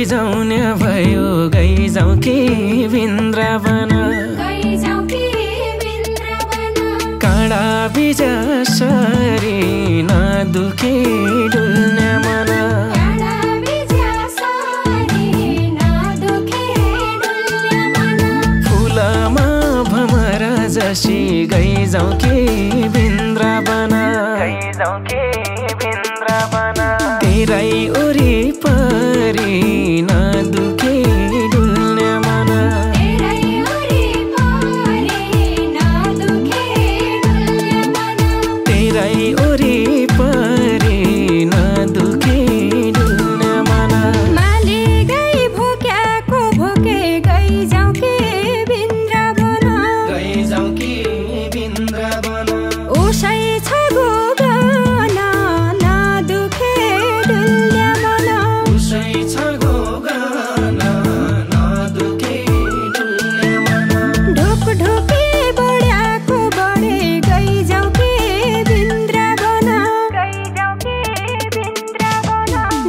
बिजाउने भयो गइजाउँ कि वृन्दावन काँडा बिजसरी नदुखे डुल्ने मन फुलमा भमर जसी गइजाउँ कि वृन्दावन तेरै वरिपरि नदुखे डुल्ने मन तेरै वरिपरि नदुखे डुल्ने मन माली गई भोक्याको भोके गइजाउँ कि वृन्दावन उसै छ गोगन नदुखे डुल्ने मन ढोक ढोके बढ्याको बढे गइजाउँ कि वृन्दावन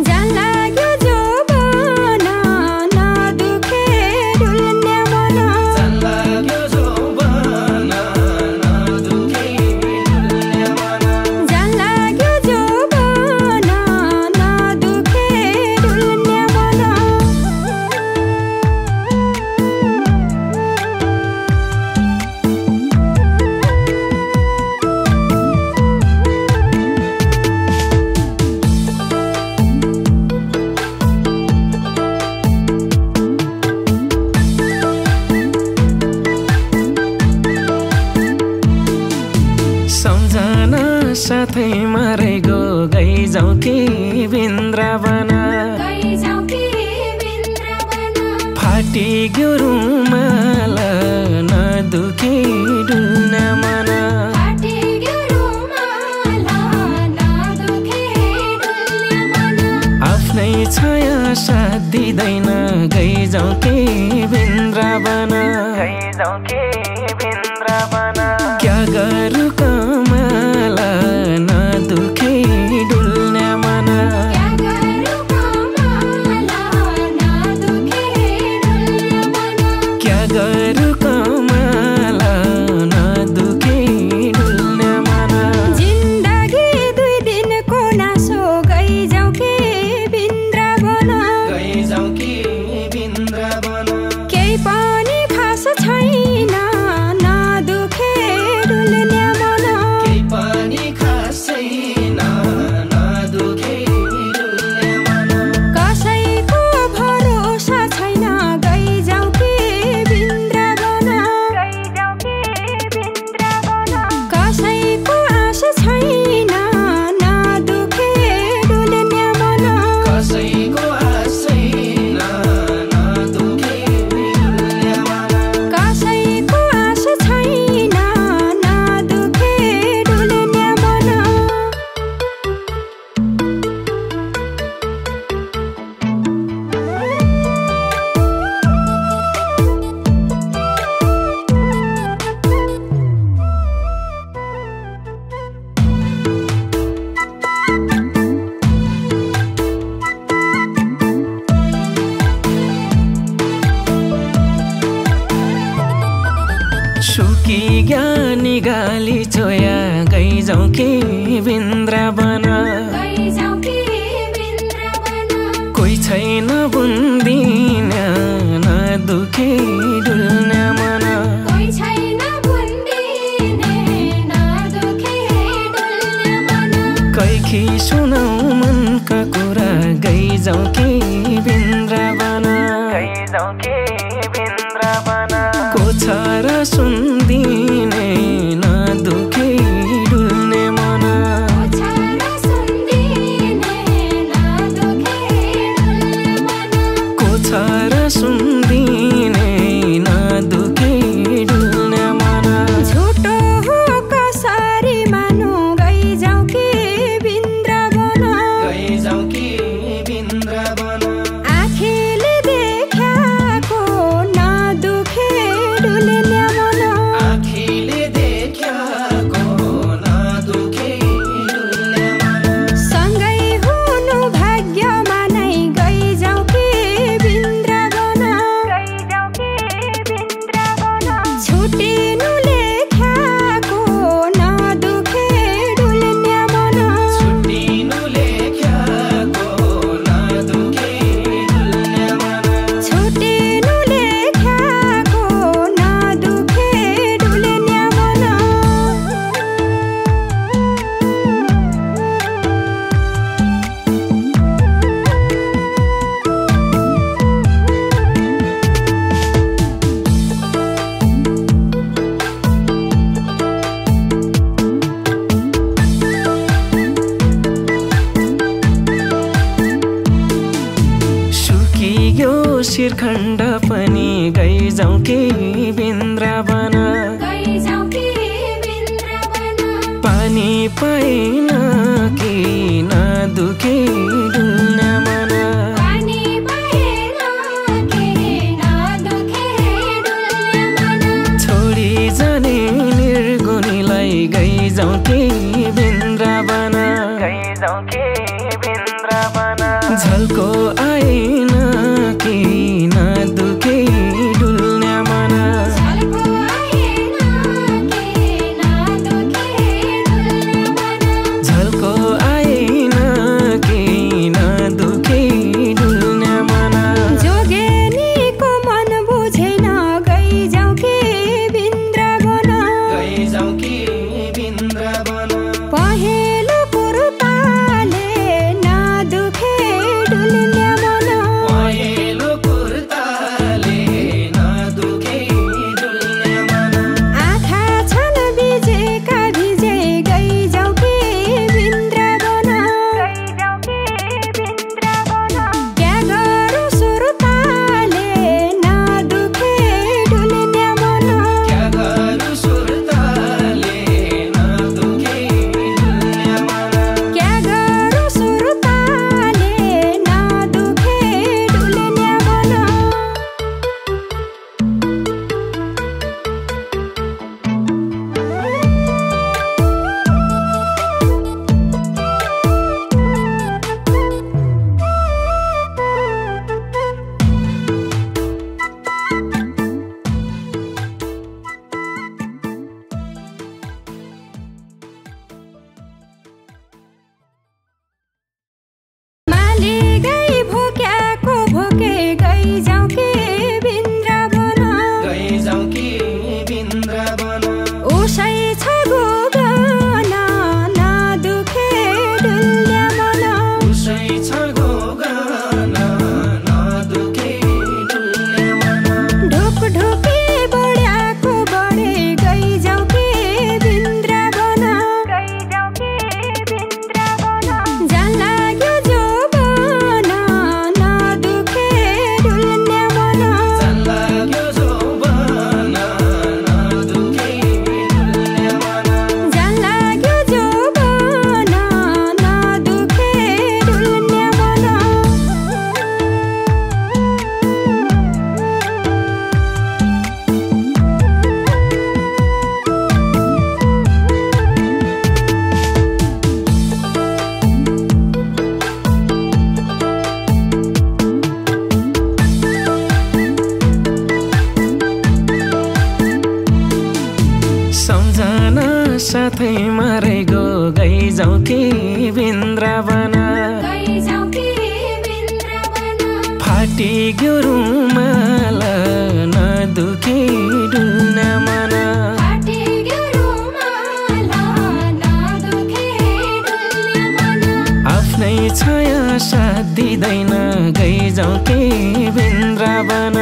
जान लाग्यो जोबन नदुखे डुल्ने मन जान लाग्यो जोबन नदुखे डुल्ने मन सम्झना साथै मरै गो गइजाउँ कि वृन्दावन फाटिग्यो रुमाल नदुखे डुल्ने मन आफ्नै छाया साथ दिँदैन गइजाउँ कि वृन्दावन क्या गरौँ कमाल नदुखे डुल्ने मन क्या गरौँ कमाल नदुखे डुल्ने मन जिन्दगी 2 दिनको नासो गइजाउँ कि वृन्दावन केही पनि खास छैन नदुखे डुल्ने मन कसैको भरोसा छैन गइजाउँ कि वृन्दावन कसैको आश छैन नदुखे डुल्ने मन कसैको आश छैन नदुखे डुल्ने मन सुकी ज्ञानी गाली चोया गइजाउँ कि वृन्दावन कोही छैन बुन्दिने नदुखे डुल्ने मन कैखी सुनाउ मनका कुरा गइजाउँ कि वृन्दावन को छ र सुन्दिने नदुखे डुल्ने मन को छ र सुन्दिने नदुखे डुल्ने मन झुटो हो कसरी मानु गइजाउँ कि वृन्दावन आँखीले देख्याको नदुखे डुल्ने मन यो शिरखण्ड पनि गइजाउँ कि वृन्दावन पानी पाइन कि नदुखे डुल्ने मन छोडी जाने निर्गुणीलाई गइजाउँ कि वृन्दावन झल्को आएन कि नदुखे डुल्ने मन झल्को आएन कि नदुखे डुल्ने मन जोगेनीको मन बुझेन गइजाउँ कि वृन्दावन पहेँलो कुर्ताले नदुखे डुल्ने मन आँखा छन् भिजेका भिजे गइजाउँ कि वृन्दावन क्या गरौँ सुरताले नदुखे डुल्ने मन क्या गरौँ सुरताले नदुखे डुल्ने मन माली गई भोक्याको भोके गइजाउँ कि वृन्दावन उसै छ गोगन नदुखे डुल्ने मन ढुकढुकी बढ्याको बढे गइजाउँ कि वृन्दावन जान लाग्यो जोबन नदुखे डुल्ने मन जान लाग्यो जोबन नदुखे डुल्ने मन सम्झना साथैमा रहेको गइजाउँ कि वृन्दावन फाटिग्यो रुमाल नदुखे डुल्ने मन आफ्नै छाया साथ दिँदैन गइजाउँ कि वृन्दावन